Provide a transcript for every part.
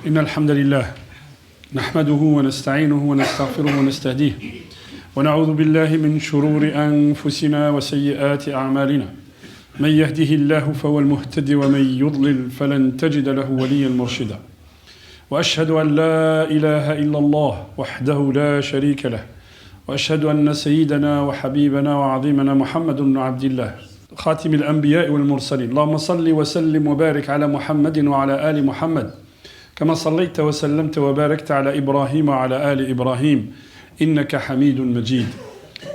إن الحمد لله نحمده ونستعينه ونستغفره ونستهديه ونعوذ بالله من شرور أنفسنا وسيئات أعمالنا من يهده الله فهو المهتدي ومن يضلل فلن تجد له وليا مرشدا وأشهد أن لا إله إلا الله وحده لا شريك له وأشهد أن سيدنا وحبيبنا وعظيمنا محمد بن عبد الله خاتم الأنبياء والمرسلين اللهم صل وسلم وبارك على محمد وعلى آل محمد كما صليت وسلمت وباركت على إبراهيم وعلى آل إبراهيم إنك حميد مجيد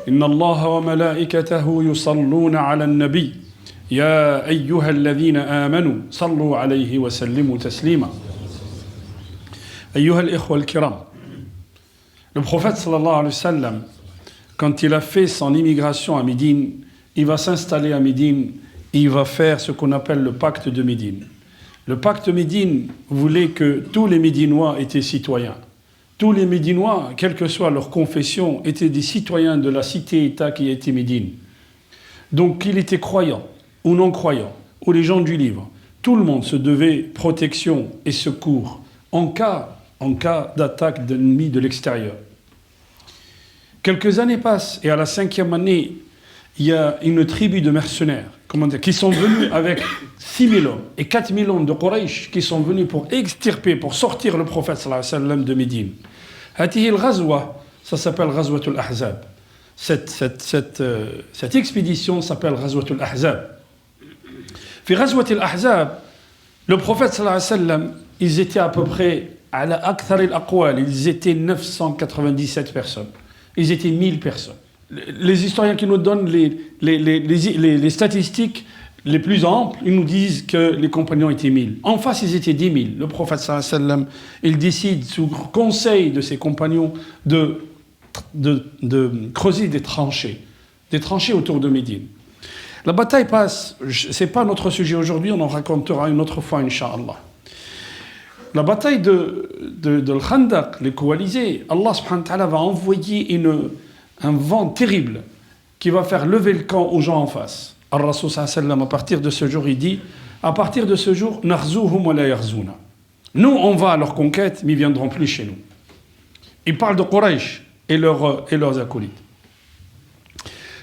إن الله وملائكته يصلون على النبي يا أيها الذين آمنوا صلوا عليه وسلموا تسليما أيها الإخوة الكرام. Le prophète sallallahu alayhi wa sallam, quand il a fait son immigration à Médine, il va s'installer à Médine, il va faire ce qu'on appelle le pacte de Médine. Le pacte de Médine voulait que tous les Médinois étaient citoyens. Tous les Médinois, quelle que soit leur confession, étaient des citoyens de la cité-État qui était Médine. Donc qu'il était croyant ou non-croyant, ou les gens du livre, tout le monde se devait protection et secours en cas d'attaque d'ennemis de l'extérieur. Quelques années passent et à la 5e année, il y a une tribu de mercenaires qui sont venus avec 6 000 hommes et 4 000 hommes de Quraysh qui sont venus pour extirper, pour sortir le prophète sallallahu alayhi wa sallam de Médine. Hatihi al-Ghazwa, ça s'appelle Ghazwatul Ahzab. Cette expédition s'appelle Ghazwatul Ahzab. Fi Ghazwatul Ahzab, le prophète sallallahu alayhi wa sallam, ils étaient à peu près à la akthar al-aqwal, ils étaient 997 personnes. Ils étaient 1000 personnes. Les historiens qui nous donnent les statistiques les plus amples, ils nous disent que les compagnons étaient 1000. En face, ils étaient 10 000. Le prophète sallallahu alayhi wa sallam, il décide, sous conseil de ses compagnons, de creuser des tranchées autour de Médine. La bataille passe, ce n'est pas notre sujet aujourd'hui, on en racontera une autre fois, Inch'Allah. La bataille de Khandaq, les coalisés, Allah subhanahu wa ta'ala va envoyer un vent terrible qui va faire lever le camp aux gens en face. Al-Rasul sallallahu alayhi wa sallam, à partir de ce jour, il dit, à partir de ce jour, narzouhum wa la yarzuna. Nous, on va à leur conquête, mais ils ne viendront plus chez nous. Il parle de Quraysh et leurs acolytes.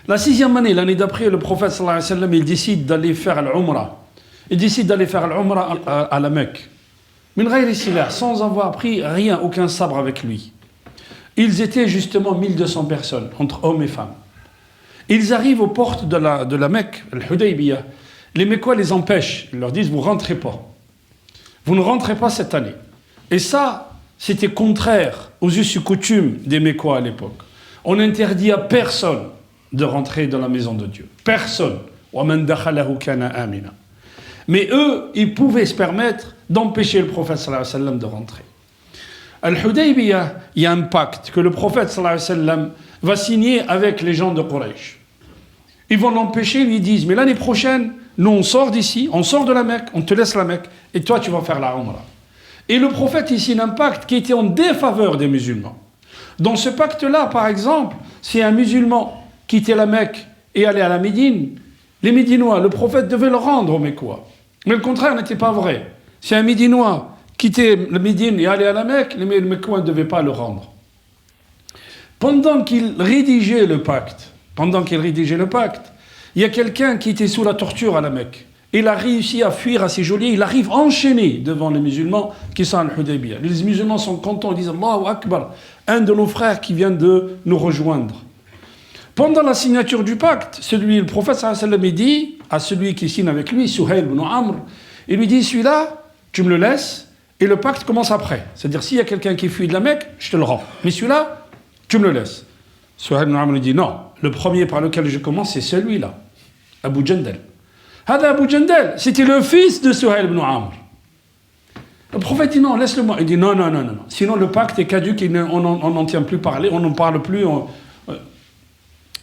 La 6e année, l'année d'après, le prophète sallallahu alayhi wa sallam, il décide d'aller faire l'Umrah. Il décide d'aller faire l'Umrah à la Mecque. Min ghayri silah, sans avoir pris rien, aucun sabre avec lui. Ils étaient justement 1200 personnes, entre hommes et femmes. Ils arrivent aux portes de la Mecque, Al-Hudaybiyah. Les Mecquois les empêchent. Ils leur disent, vous ne rentrez pas. Vous ne rentrez pas cette année. Et ça, c'était contraire aux us et coutumes des Mecquois à l'époque. On interdit à personne de rentrer dans la maison de Dieu. Personne. وَمَنْ دَخَلَهُ كَانَ آمِنًا. Mais eux, ils pouvaient se permettre d'empêcher le prophète sallallahu alayhi wa sallam de rentrer. Al-Hudaybiyah, il y a un pacte que le prophète sallallahu alayhi wa sallam va signer avec les gens de Quraysh. Ils vont l'empêcher, ils lui disent, mais l'année prochaine, nous on sort d'ici, on sort de la Mecque, on te laisse la Mecque, et toi tu vas faire la Umrah. Et le prophète, il signe un pacte qui était en défaveur des musulmans. Dans ce pacte-là, par exemple, si un musulman quittait la Mecque et allait à la Médine, les Médinois, le prophète devait le rendre aux Mecquois. Mais le contraire n'était pas vrai. Si un Médinois quittait le Médine et allait à la Mecque, les Mecquois ne devaient pas le rendre. Pendant qu'il rédigeait le pacte, il y a quelqu'un qui était sous la torture à la Mecque. Il a réussi à fuir à ses geôliers, il arrive enchaîné devant les musulmans qui sont à Al-Hudaybiyah. Les musulmans sont contents, ils disent Allahu Akbar, un de nos frères qui vient de nous rejoindre. Pendant la signature du pacte, le prophète sallallahu alayhi wa sallam dit à celui qui signe avec lui, Suhayl ibn Amr, il lui dit, celui-là, tu me le laisses, et le pacte commence après. C'est-à-dire, s'il y a quelqu'un qui fuit de la Mecque, je te le rends. Mais celui-là, tu me le laisses. Suhayl ibn Amr lui dit, non, le premier par lequel je commence, c'est celui-là, Abu Jandal. Hada Abu Jandal, c'était le fils de Suhayl ibn Amr. Le prophète dit, non, laisse-le-moi. Il dit, non. Sinon, le pacte est caduque, on n'en tient plus parler, on n'en parle plus.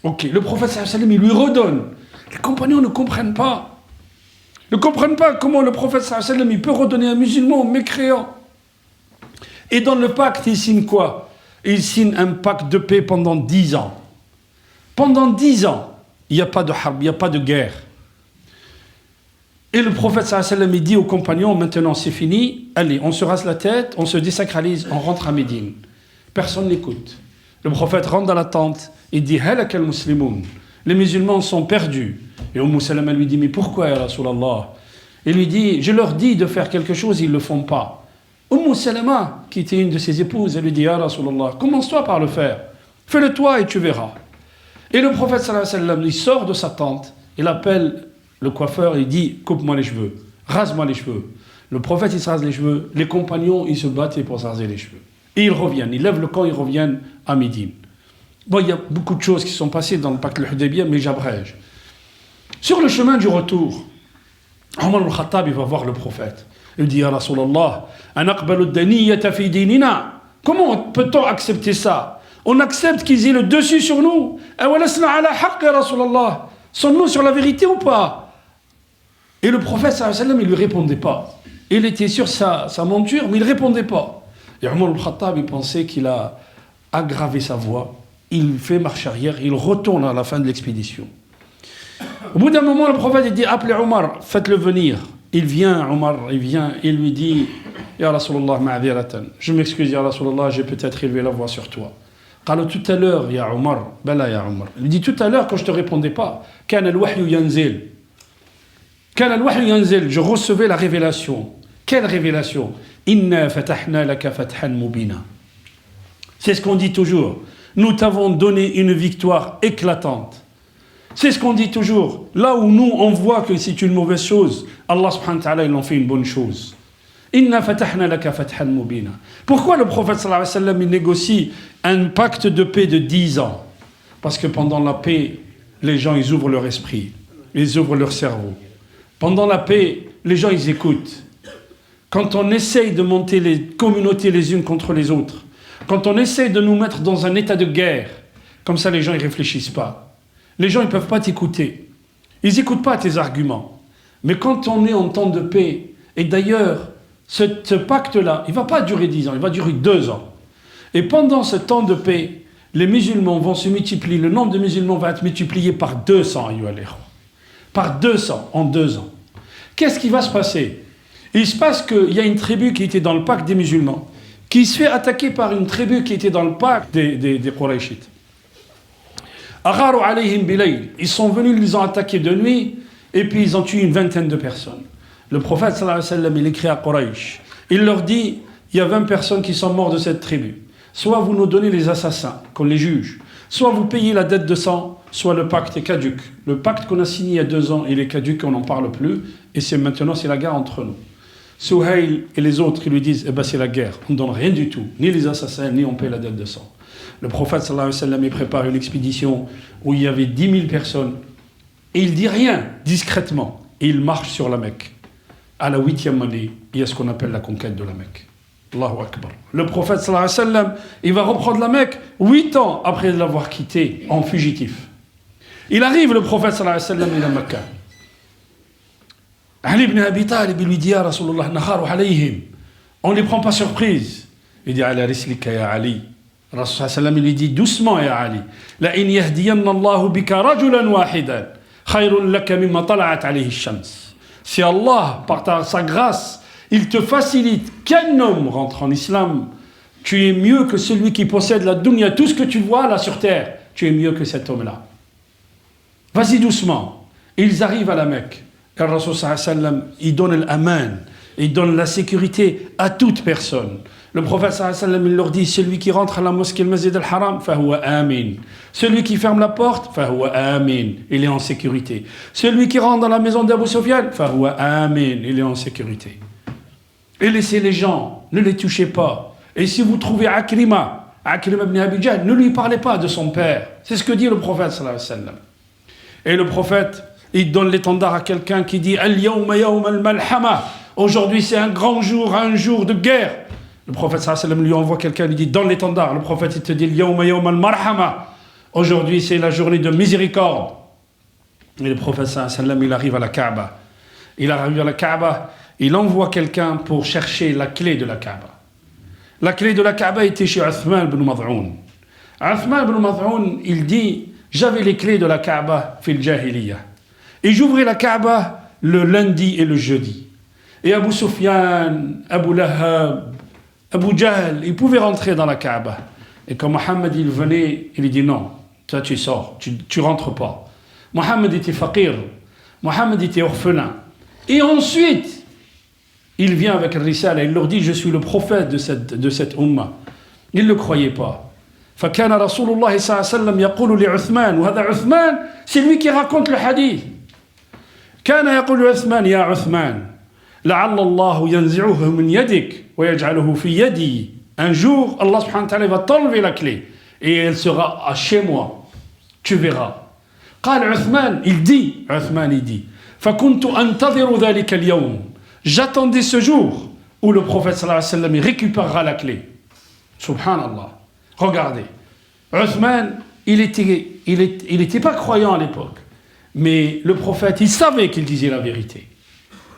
Ok, le prophète sallallahu alayhi wa sallam, il lui redonne. Les compagnons ne comprennent pas. Ne comprennent pas comment le prophète sallallahu alayhi wa sallam, il peut redonner un musulman mécréant. Et dans le pacte, il signe quoi? Il signe un pacte de paix pendant 10 ans. Pendant 10 ans, il n'y a pas de harb, il n'y a pas de guerre. Et le prophète sallallahu alayhi wa sallam, il dit aux compagnons, maintenant c'est fini, allez, on se rase la tête, on se désacralise, on rentre à Médine. Personne n'écoute. Le prophète rentre dans la tente, il dit, halak al-muslimoun, les musulmans sont perdus. Et Salama lui dit, mais pourquoi, ya Rasulallah? Il lui dit, je leur dis de faire quelque chose, ils ne le font pas. Salama, qui était une de ses épouses, elle lui dit, ya Rasulallah, commence-toi par le faire. Fais-le toi et tu verras. Et le prophète sallallahu alayhi wa sallam, il sort de sa tente, il appelle le coiffeur, il dit, coupe-moi les cheveux, rase-moi les cheveux. Le prophète, il se rase les cheveux, les compagnons, ils se battaient pour se raser les cheveux. Et ils reviennent, ils lèvent le camp, ils reviennent à Médine. Bon, il y a beaucoup de choses qui sont passées dans le pacte al-Hudaybiyah, mais j'abrège. Sur le chemin du retour, Omar al-Khattab, il va voir le prophète. Il dit, ya Rasulallah, anaqbalu ad-daniyata fi dinina. Comment peut-on accepter ça? On accepte qu'ils aient le dessus sur nous. Awalasna ala haqq, ya Rasulallah. Sommes-nous sur la vérité ou pas? Et le prophète, sallallahu alayhi wa sallam, il ne lui répondait pas. Il était sur sa monture, mais il ne répondait pas. Et Omar al-Khattab, il pensait qu'il a aggravé sa voix. Il fait marche arrière, il retourne à la fin de l'expédition. Au bout d'un moment, le prophète il dit, appelez Omar, faites-le venir. Il vient, Omar, il lui dit, Ya Rasulallah, ma'adiratan. Je m'excuse, Ya Rasulallah, j'ai peut-être élevé la voix sur toi. قالوا tout à l'heure, Ya Omar, bala Ya Omar. Il dit tout à l'heure, quand je ne te répondais pas, كان الوحي ينزل. كان الوحي ينزل. Je recevais la révélation. Quelle révélation? Inna fatahna laka fathan mubina. C'est ce qu'on dit toujours. Nous t'avons donné une victoire éclatante. C'est ce qu'on dit toujours. Là où nous, on voit que c'est une mauvaise chose, Allah subhanahu wa ta'ala, il en fait une bonne chose. Inna fatahna laka fathan mubina. Pourquoi le prophète sallallahu alayhi wa sallam, il négocie un pacte de paix de 10 ans? Parce que pendant la paix, les gens, ils ouvrent leur esprit, ils ouvrent leur cerveau. Pendant la paix, les gens, ils écoutent. Quand on essaye de monter les communautés les unes contre les autres, quand on essaye de nous mettre dans un état de guerre, comme ça les gens ne réfléchissent pas. Les gens ne peuvent pas t'écouter. Ils n'écoutent pas tes arguments. Mais quand on est en temps de paix, et d'ailleurs, ce pacte-là, il ne va pas durer 10 ans, il va durer 2 ans. Et pendant ce temps de paix, les musulmans vont se multiplier, le nombre de musulmans va être multiplié par 200, par 200 en 2 ans. Qu'est-ce qui va se passer? Il se passe qu'il y a une tribu qui était dans le pacte des musulmans, qui se fait attaquer par une tribu qui était dans le pacte des Qurayshites. Agharu alayhim bilayl. Ils sont venus, ils les ont attaqués de nuit, et puis ils ont tué une vingtaine de personnes. Le prophète sallallahu alayhi wa sallam, il écrit à Quraysh. Il leur dit, il y a 20 personnes qui sont mortes de cette tribu. Soit vous nous donnez les assassins, qu'on les juge, soit vous payez la dette de sang, soit le pacte est caduc. Le pacte qu'on a signé il y a 2 ans, il est caduc, on n'en parle plus, et maintenant c'est la guerre entre nous. Souhail et les autres, ils lui disent, eh ben c'est la guerre, on ne donne rien du tout, ni les assassins, ni on paye la dette de sang. Le prophète sallallahu alayhi wa sallam, il prépare une expédition où il y avait 10 000 personnes, et il dit rien, discrètement, et il marche sur la Mecque. À la 8e année, il y a ce qu'on appelle la conquête de la Mecque. Allahu Akbar. Le prophète sallallahu alayhi wa sallam, il va reprendre la Mecque 8 ans après l'avoir quitté en fugitif. Il arrive, le prophète sallallahu alayhi wa sallam, à Mecque. Ali ibn Abi Talib, il lui dit, Ya Rasulallah, nakharu alayhim. On ne les prend pas surprise. Il dit, ala rislika ya Ali. Rasul sallam, il lui dit, doucement ya Ali. La in yahdiyanna Allahu bika rajulan wahidan, khayrun laka mimma tala'at alayhi ash-shams. Si Allah, par sa grâce, il te facilite qu'un homme rentre en islam, tu es mieux que celui qui possède la dunya, tout ce que tu vois là sur terre, tu es mieux que cet homme-là. Vas-y doucement. Ils arrivent à la Mecque. Et le Rasul sallallahu alayhi wa sallam, il donne l'aman, il donne la sécurité à toute personne. Le prophète sallallahu alayhi wa sallam, il leur dit, celui qui rentre à la mosquée al-Masjid al-Haram, fahuwa amin. Celui qui ferme la porte, fahuwa amin, il est en sécurité. Celui qui rentre dans la maison d'Abu Sufyan, fahuwa amin, il est en sécurité. Et laissez les gens, ne les touchez pas. Et si vous trouvez Akrima ibn Abi Jahl, ne lui parlez pas de son père. C'est ce que dit le prophète sallallahu alayhi wa sallam. Et le prophète, il donne l'étendard à quelqu'un qui dit Al-yawma yawm al-malhama. Aujourd'hui c'est un grand jour, un jour de guerre. Le prophète sallallahu alayhi wa sallam lui envoie quelqu'un, il dit donne l'étendard. Le prophète il te dit Al-yawma yawm al-marhama. Aujourd'hui c'est la journée de miséricorde. Et le prophète sallallahu alayhi wa sallam, il arrive à la Kaaba. Il arrive à la Kaaba, il envoie quelqu'un pour chercher la clé de la Kaaba. La clé de la Kaaba était chez Uthman ibn Mad'oun. Uthman ibn Mad'oun, il dit j'avais les clés de la Kaaba fil jahiliya. Et j'ouvrais la Kaaba le lundi et le jeudi. Et Abu Sufyan, Abu Lahab, Abu Jahl, ils pouvaient rentrer dans la Kaaba. Et quand Mohammed il venait, il dit non, toi tu sors, tu rentres pas. Mohammed était faqir, Mohammed était orphelin. Et ensuite, il vient avec le risala, il leur dit je suis le prophète de cette umma. Ils ne le croyaient pas. فكان رسول الله صلى الله عليه وسلم يقول لعثمان وهذا عثمان c'est lui qui raconte le hadith كان يقول لعثمان يا عثمان لعل الله ينزعه من يدك ويجعله في يدي un jour Allah subhanahu wa ta'ala va t'enlever la clé et elle sera chez moi tu verras قال عثمان il dit فكنت أنتظر ذلك اليوم j'attendais ce jour où le prophète sallallahu alayhi wa sallam récupérera la clé subhanallah. Regardez, Uthman, il était pas croyant à l'époque, mais le prophète, il savait qu'il disait la vérité.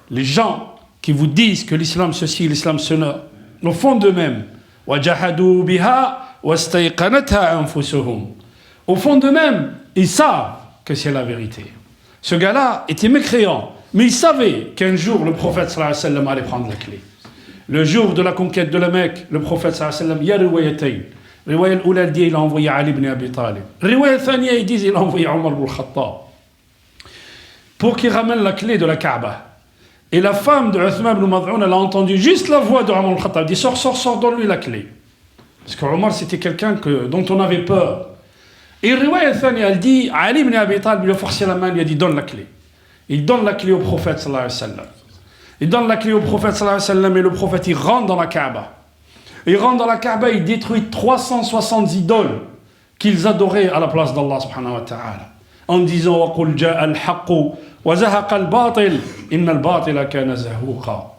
Les gens qui vous disent que l'islam ceci, l'islam cela, au fond d'eux-mêmes, وَجَحَدُوا بِهَا وَاسْتَيْقَنَتْهَا أَنفُسُهُمْ. Au fond d'eux-mêmes, ils savent que c'est la vérité. Ce gars-là était mécréant, mais il savait qu'un jour le prophète sallallahu alayhi wa sallam allait prendre la clé. Le jour de la conquête de la Mecque, le prophète sallallahu alayhi wa sallam, il y a riwayatayn. Riwaya al-oula dit il a envoyé Ali ibn Abi Talib. Riwaya thaniya ils disent il a envoyé Omar ibn Khattab pour qu'il ramène la clé de la Kaaba. Et la femme de Uthman ibn Mad'un, elle a entendu juste la voix de Omar ibn Khattab. Elle dit sors, donne-lui la clé. Parce que Omar c'était quelqu'un dont on avait peur. Et Riwaya thaniya elle dit Ali ibn Abi Talib lui a forcé la main, lui a dit donne la clé. Il donne la clé au prophète sallallahu alayhi wa sallam. Il donne la clé au prophète sallallahu alayhi wa sallam et le prophète il rentre dans la Kaaba. Il rentre dans la Kaaba, il détruit 360 idoles qu'ils adoraient à la place d'Allah subhanahu wa ta'ala. En disant وَقُلْ جَاءَ الْحَقُّ وَزَهَقَ الْبَاطِلِ إِنَّ الْبَاطِلَ كَانَ زَهُوقًا.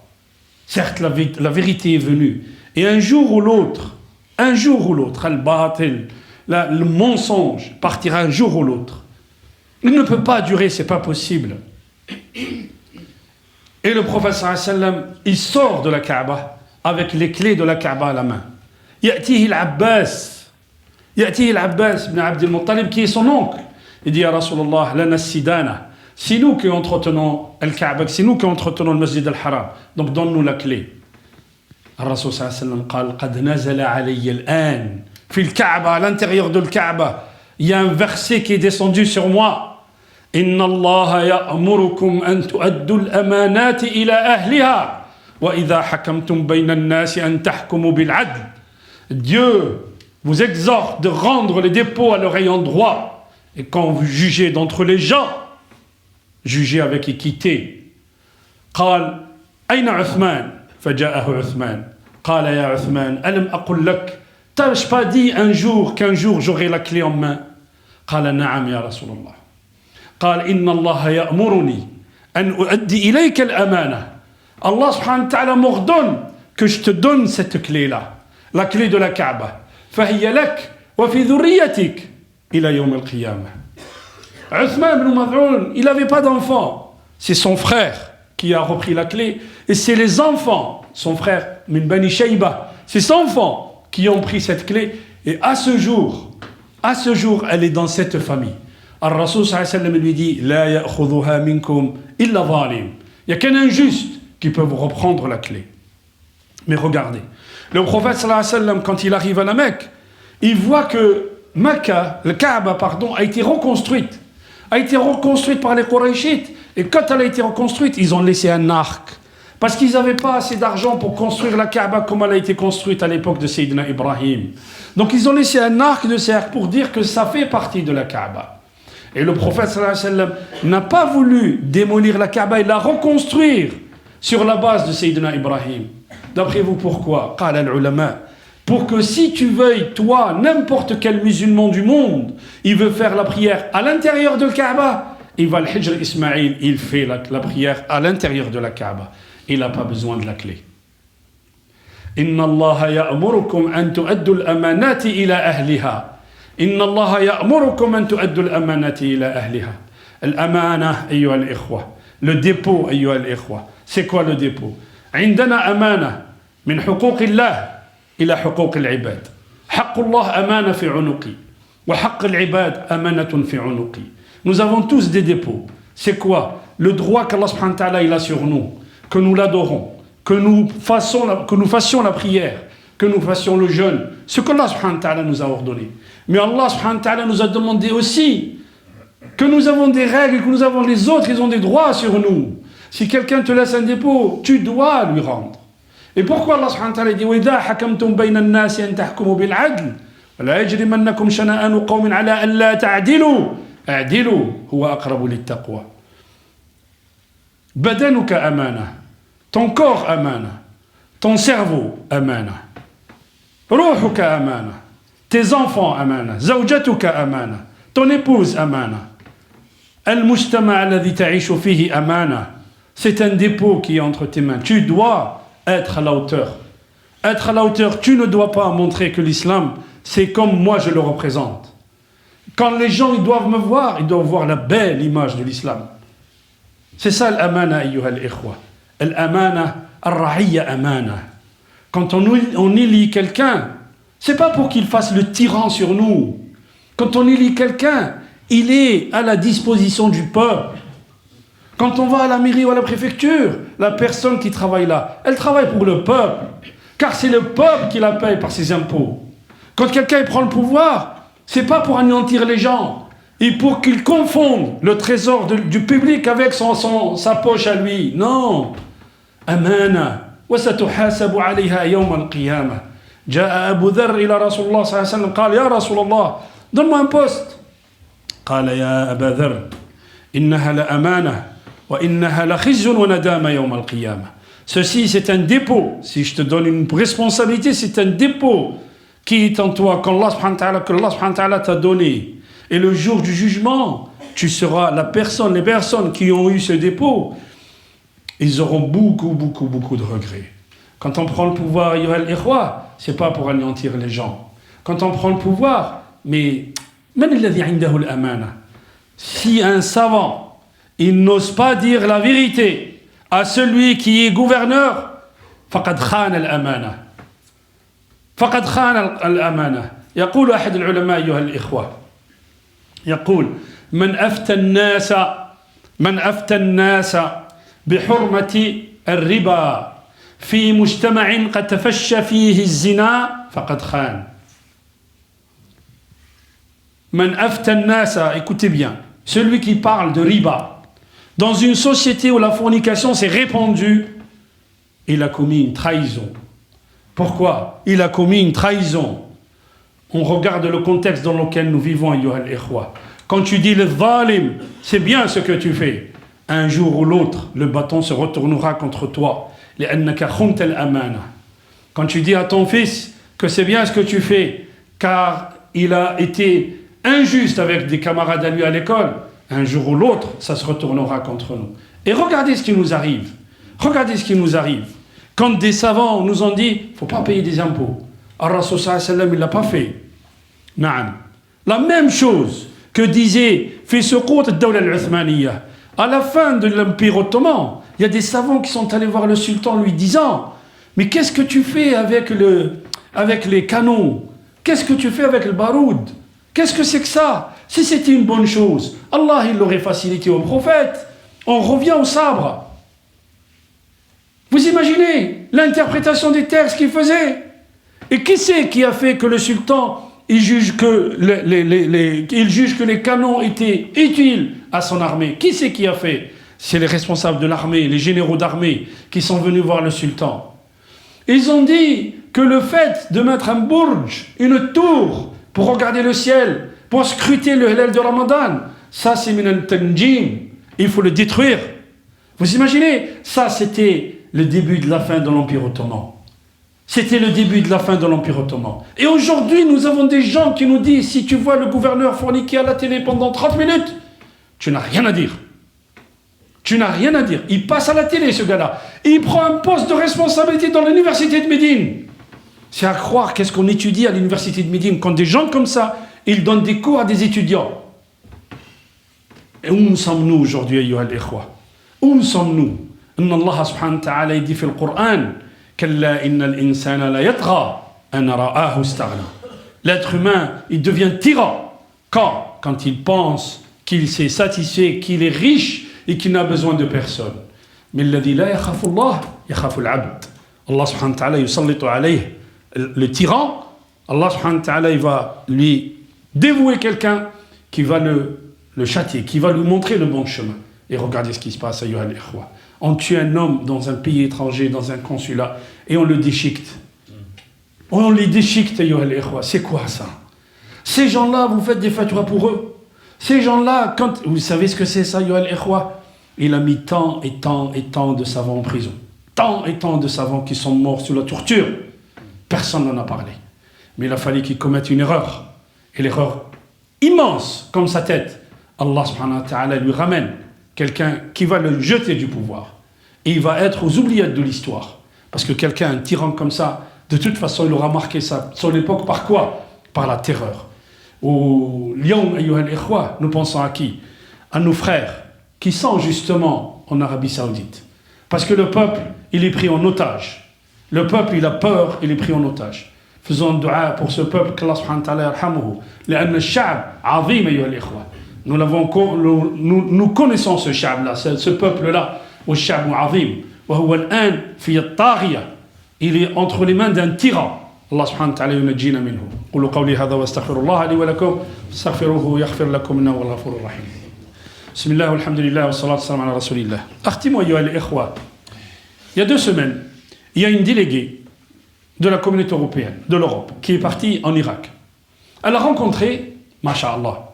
Certes, la vérité est venue. Et un jour ou l'autre, al-batil, le mensonge partira un jour ou l'autre. Il ne peut pas durer, c'est pas possible. Et le prophète sallallahu alayhi wa sallam, il sort de la Kaaba avec les clés de la Kaaba à la main. يأتيه العباس بن عبد المطلب qui est son oncle. Il dit à Rasulallah, lana sidana. C'est nous qui entretenons le Kaaba, c'est nous qui entretenons le Masjid al-Haram. Donc donne-nous la clé. Rasul sallallahu alayhi wa sallam قال قد نزل علي الآن في الكعبة à l'intérieur de la Kaaba. Il y a un verset qui est descendu sur moi. إن الله يأمركم أن تؤدوا الأمانات إلى أهلها. وَإِذَا حَكَمْتُمْ بَيْنَ النَّاسِ أَن تَحْكُمُوا بِالْعَدْلِ. Dieu vous exhorte de rendre les dépôts à leur ayant droit. Et quand vous jugez d'entre les gens, jugez avec équité. قال أين عثمان؟ فجاءه عثمان. قال يا عثمان ألم أقل لك t'as-je pas dit qu'un jour j'aurai la clé en main؟ قال نعم يا رسول الله. قال إن الله يأمرني أن أؤدي إليك الأمانة. Allah subhanahu wa ta'ala m'ordonne que je te donne cette clé-là, la clé de la Kaaba. فَهِيَ لَكْ وَفِي ذُرِّيَّتِكَ إِلَى يَوْمِ الْقِيَامَةِ. Uthman ibn Mad'un, il n'avait pas d'enfant. C'est son frère qui a repris la clé. Et c'est les enfants, son frère, min bani Shayba, c'est ses enfants qui ont pris cette clé. Et à ce jour, elle est dans cette famille. Al-Rasul sallallahu alayhi wa sallam lui dit لَا يَأْخُذُهَا مِنْكُمْ إِلَّا ظَالِمٌ. Il n'y a qu'un injuste qui peuvent reprendre la clé. Mais regardez, le prophète sallallahu alayhi wa sallam, quand il arrive à la Mecque, il voit que Mecca, le Kaaba, a été reconstruite par les Qurayshites. Et quand elle a été reconstruite, ils ont laissé un arc. Parce qu'ils n'avaient pas assez d'argent pour construire la Kaaba comme elle a été construite à l'époque de Sayyidina Ibrahim. Donc ils ont laissé un arc de cercle pour dire que ça fait partie de la Kaaba. Et le prophète sallallahu alayhi wa sallam n'a pas voulu démolir la Kaaba et la reconstruire sur la base de Sayyidina Ibrahim. D'après vous, pourquoi? قال العلماء. Pour que si tu veuilles, toi, n'importe quel musulman du monde, il veut faire la prière à l'intérieur de la Kaaba, il va le Hijr Ismaïl, il fait la prière à l'intérieur de la Kaaba. Il n'a pas besoin de la clé. إن الله يأمركم أن تؤدوا الأمانات إلى أهلها. إن الله يأمركم أن تؤدوا الأمانات إلى أهلها. الأمانة أيها الإخوة. Le dépôt أيها الإخوة. C'est quoi le dépôt? عندنا أمانة من حقوق الله إلى حقوق العباد. حق الله أمانة في عنقي وحق العباد أمانة في عنقي. Nous avons tous des dépôts. C'est quoi? le droit qu'Allah subhanahu wa ta'ala il a sur nous, que nous l'adorons, que nous fassions la prière, que nous fassions le jeûne, ce qu'Allah subhanahu wa ta'ala nous a ordonné. Mais Allah subhanahu wa ta'ala nous a demandé aussi que nous avons des règles, que nous avons les autres, ils ont des droits sur nous. Si quelqu'un te laisse un dépôt, tu dois lui rendre. Et pourquoi Allah subhanahu wa ta'ala dit وَإِذَا حَكَمْتُمْ بَيْنَ النَّاسِ أَن تَحْكُمُوا بِالْعَدْلِ وَلَا يَجْرِمَنَّكُمْ شَنَآنُ قَوْمٍ عَلَىٰ أَن لَا تَعْدِلُوا اعْدِلُوا هُوَ أَقْرَبُ لِلتَّقْوَى. بَدَنُكَ أَمَانَةٌ, ton corps amana, ton cerveau amana, روحك amana, tes enfants amana, زوجتك amana, ton épouse amana, المجتمع الذي تعيش فيه amana. C'est un dépôt qui est entre tes mains. Tu dois être à la hauteur. Être à la hauteur, tu ne dois pas montrer que l'islam, c'est comme moi je le représente. Quand les gens ils doivent me voir, ils doivent voir la belle image de l'islam. C'est ça l'amana, ayyuha al-ikhwa. L'amana, al-ra'iyya amana. Quand on élit quelqu'un, c'est pas pour qu'il fasse le tyran sur nous. Quand on élit quelqu'un, il est à la disposition du peuple. Quand on va à la mairie ou à la préfecture, la personne qui travaille là, elle travaille pour le peuple. Car c'est le peuple qui la paye par ses impôts. Quand quelqu'un prend le pouvoir, c'est pas pour anéantir les gens, et pour qu'il confonde le trésor du public avec sa poche à lui. Non. Amana. وستحاسب عليها يوم القيامة. جاء أبو ذر إلى رسول الله صلى الله عليه وسلم قال يا رسول الله donne-moi un poste. قال يا أبا ذر إنها لأمانة وإنها لخزي وندامة يوم القيامة. Ceci c'est un dépôt. Si je te donne une responsabilité, c'est un dépôt qui est en toi, que Allah subhanahu wa ta'ala t'a donné. Et le jour du jugement, tu seras les personnes qui ont eu ce dépôt, ils auront beaucoup de regrets. Quand on prend le pouvoir, c'est pas pour anéantir les gens. Quand on prend le pouvoir, mais si un savant, il n'ose pas dire la vérité à celui qui est gouverneur, فقد خان الأمانة. فقد خان الأمانة. يقول أحد العلماء أيها الإخوة، يقول من أفتى الناس بحرمة الربا في مجتمع قد تفشى فيه الزنا فقد خان. من أفتى الناس, écoutez bien, celui qui parle de riba dans une société où la fornication s'est répandue, il a commis une trahison. Pourquoi? Il a commis une trahison. On regarde le contexte dans lequel nous vivons, ayyuha al-ikhwa. Quand tu dis le zalim, c'est bien ce que tu fais. Un jour ou l'autre, le bâton se retournera contre toi. Quand tu dis à ton fils que c'est bien ce que tu fais, car il a été injuste avec des camarades à lui à l'école, un jour ou l'autre, ça se retournera contre nous. Et regardez ce qui nous arrive. Regardez ce qui nous arrive. Quand des savants nous ont dit, il ne faut pas payer des impôts. Ar-Rasul sallallahu alayhi wa sallam, il ne l'a pas fait. Naam. La même chose que disait fi suqut ad-dawla al-Uthmaniyya. À la fin de l'Empire ottoman, il y a des savants qui sont allés voir le sultan lui disant, mais qu'est-ce que tu fais avec les canons? Qu'est-ce que tu fais avec le baroud? Qu'est-ce que c'est que ça? Si c'était une bonne chose, Allah il l'aurait facilité au prophète. On revient au sabre. Vous imaginez l'interprétation des textes qu'il faisait? Et qui c'est qui a fait que le sultan il juge que les canons étaient utiles à son armée? Qui c'est qui a fait? C'est les responsables de l'armée, les généraux d'armée qui sont venus voir le sultan. Ils ont dit que le fait de mettre un bourge, une tour, pour regarder le ciel, pour scruter le hilal de Ramadan, ça c'est min al-tanjim, il faut le détruire. Vous imaginez? Ça c'était le début de la fin de l'Empire ottoman. C'était le début de la fin de l'Empire ottoman. Et aujourd'hui, nous avons des gens qui nous disent, si tu vois le gouverneur forniquer à la télé pendant 30 minutes, tu n'as rien à dire. Tu n'as rien à dire. Il passe à la télé, ce gars-là. Et il prend un poste de responsabilité dans l'université de Médine. C'est à croire qu'est-ce qu'on étudie à l'université de Médine. Quand des gens comme ça, ils donnent des cours à des étudiants. Et où sommes-nous aujourd'hui, ayyuha al-ikhwa? Où sommes-nous? Inna Allah subhanahu wa ta'ala dit dans le Coran, Kalla innal insana la yatgha an ra'ahu istaghna. L'être humain, il devient tyran. Quand il pense qu'il s'est satisfait, qu'il est riche et qui n'a besoin de personne. Mais الذي لا يخاف الله يخاف العبد. Allah subhanahu wa ta'ala yusallitu alayh, le tyran, Allah subhanahu wa ta'ala il va lui dévouer quelqu'un qui va le châtier, qui va lui montrer le bon chemin. Et regardez ce qui se passe à Yohan Ikhwa. On tue un homme dans un pays étranger, dans un consulat, et on le déchiquette. On les déchiquette, Yohan Ikhwa. C'est quoi ça? Ces gens-là, vous faites des fatwas pour eux. Ces gens-là, vous savez ce que c'est ça, Yohan Ikhwa? Il a mis tant et tant et tant de savants en prison. Tant et tant de savants qui sont morts sous la torture. Personne n'en a parlé. Mais il a fallu qu'il commette une erreur. Et l'erreur immense, comme sa tête, Allah subhanahu wa ta'ala lui ramène quelqu'un qui va le jeter du pouvoir. Et il va être aux oubliettes de l'histoire. Parce que quelqu'un, un tyran comme ça, de toute façon, il aura marqué son époque par quoi? Par la terreur. Au Lyon, ayyuhal ikhwa, nous pensons à qui? À nos frères qui sont justement en Arabie Saoudite. Parce que le peuple, il est pris en otage. Le peuple, il a peur, il est pris en otage. Faisons un dua pour ce peuple, qu'Allah subhanahu wa ta'ala yarhamuhu. لأن الشعب عظيم أيها الإخوة. Nous connaissons ce sha'b-là, ce peuple-là. والشعب عظيم. وهو الآن في الطاغية. Il est entre les mains d'un tyran. Allah subhanahu wa ta'ala yunajjina minhu. قولوا قولي هذا واستغفر الله لي ولكم استغفروه يغفر لكم إنه هو الغفور الرحيم. بسم الله والحمد لله والصلاة والسلام على رسول الله. أختموا أيها الإخوة. Il y a 2 semaines, il y a une déléguée de la communauté européenne, de l'Europe, qui est partie en Irak. Elle a rencontré, masha'Allah,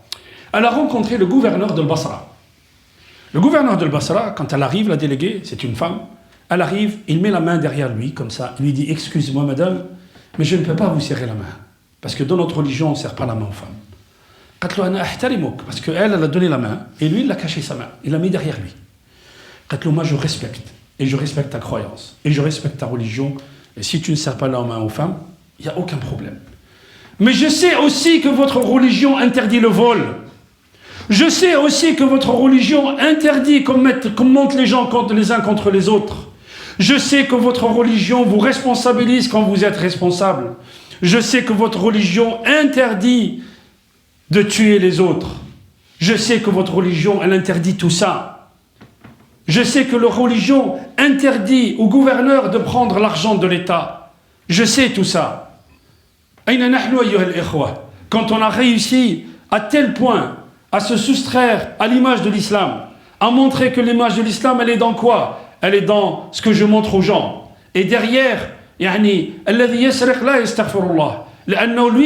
elle a rencontré le gouverneur de Basra. Le gouverneur de Basra, quand elle arrive, la déléguée, c'est une femme, elle arrive, il met la main derrière lui, comme ça, il lui dit, excuse-moi madame, mais je ne peux pas vous serrer la main. Parce que dans notre religion, on ne serre pas la main aux femmes. Parce qu'elle, elle a donné la main, et lui, il a caché sa main, il l'a mis derrière lui. Moi, je respecte, et je respecte ta croyance, et je respecte ta religion, et si tu ne serres pas la main aux femmes, il n'y a aucun problème. Mais je sais aussi que votre religion interdit le vol. Je sais aussi que votre religion interdit qu'on monte les gens les uns contre les autres. Je sais que votre religion vous responsabilise quand vous êtes responsable. Je sais que votre religion interdit de tuer les autres. Je sais que votre religion, elle interdit tout ça. Je sais que la religion interdit au gouverneur de prendre l'argent de l'État. Je sais tout ça. Quand on a réussi à tel point à se soustraire à l'image de l'islam, à montrer que l'image de l'islam, elle est dans quoi? Elle est dans ce que je montre aux gens. Et derrière, lui,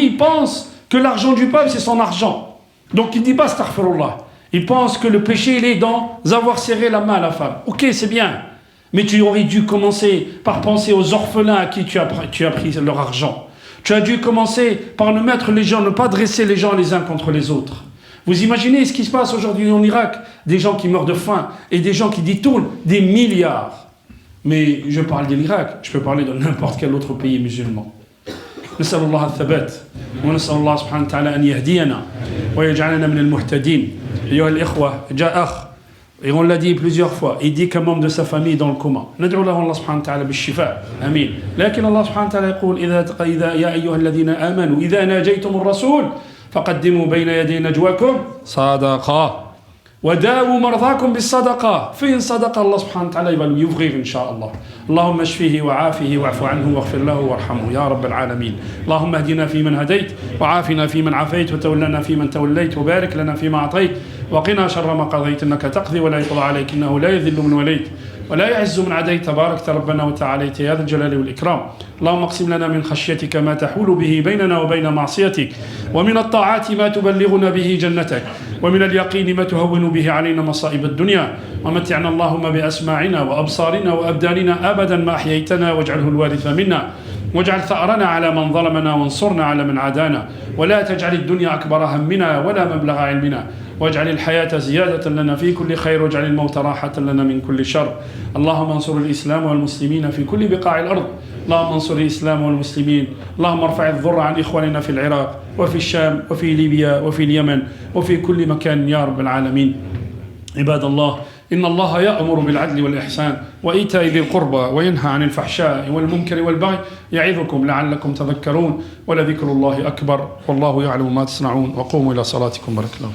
il pense que l'argent du peuple, c'est son argent. Donc il ne dit pas astaghfirullah. Il pense que le péché, il est dans avoir serré la main à la femme. Ok, c'est bien. Mais tu aurais dû commencer par penser aux orphelins à qui tu as pris leur argent. Tu as dû commencer par ne pas dresser les gens les uns contre les autres. Vous imaginez ce qui se passe aujourd'hui en Irak? Des gens qui meurent de faim et des gens qui détournent des milliards. Mais je parle de l'Irak, je peux parler de n'importe quel autre pays musulman. نسأل الله الثبات ونسأل الله سبحانه وتعالى أن يهدينا ويجعلنا من المهتدين. أيها الإخوة, جاء أخ, et on l'a dit plusieurs fois, il dit qu'un membre de sa famille est dans le coma. ندعو له الله سبحانه وتعالى بالشفاء. آمين. لكن الله سبحانه وتعالى يقول إذا يا أيها الذين آمنوا إذا ناجيتم الرسول فقدموا بين يدي نجواكم صدقة وداووا مرضاكم بالصدقة. فإن صدق الله سبحانه وتعالى يبغيه إن شاء الله. اللهم اشفيه وعافه واعف عنه واغفر له وارحمه يا رب العالمين. اللهم اهدنا فيمن هديت وعافنا فيمن عافيت وتولنا فيمن توليت وبارك لنا فيما أعطيت وقنا شر ما قضيت إنك تقضي ولا يقضى عليك إنه لا يذل من وليت ولا يعز من عديت تباركت ربنا وتعاليت يا ذا الجلال والإكرام. اللهم اقسم لنا من خشيتك ما تحول به بيننا وبين معصيتك ومن الطاعات ما تبلغنا به جنتك ومن اليقين ما تهون به علينا مصائب الدنيا ومتعنا اللهم بأسماعنا وأبصارنا وأبداننا أبدا ما أحييتنا واجعله الوارث منا واجعل ثأرنا على من ظلمنا وانصرنا على من عادانا ولا تجعل الدنيا أكبر همنا ولا مبلغ علمنا واجعل الحياة زيادة لنا في كل خير واجعل الموت راحة لنا من كل شر. اللهم انصر الإسلام والمسلمين في كل بقاع الأرض. اللهم انصر الإسلام والمسلمين. اللهم ارفع الضر عن إخواننا في العراق وفي الشام وفي ليبيا وفي اليمن وفي كل مكان يا رب العالمين. عباد الله, إن الله يأمر بالعدل والإحسان وإيتاء ذي القربى وينهى عن الفحشاء والمنكر والبغي يعظكم لعلكم تذكرون ولذكر الله أكبر والله يعلم ما تصنعون وقوموا إلى صلاتكم بارك الله.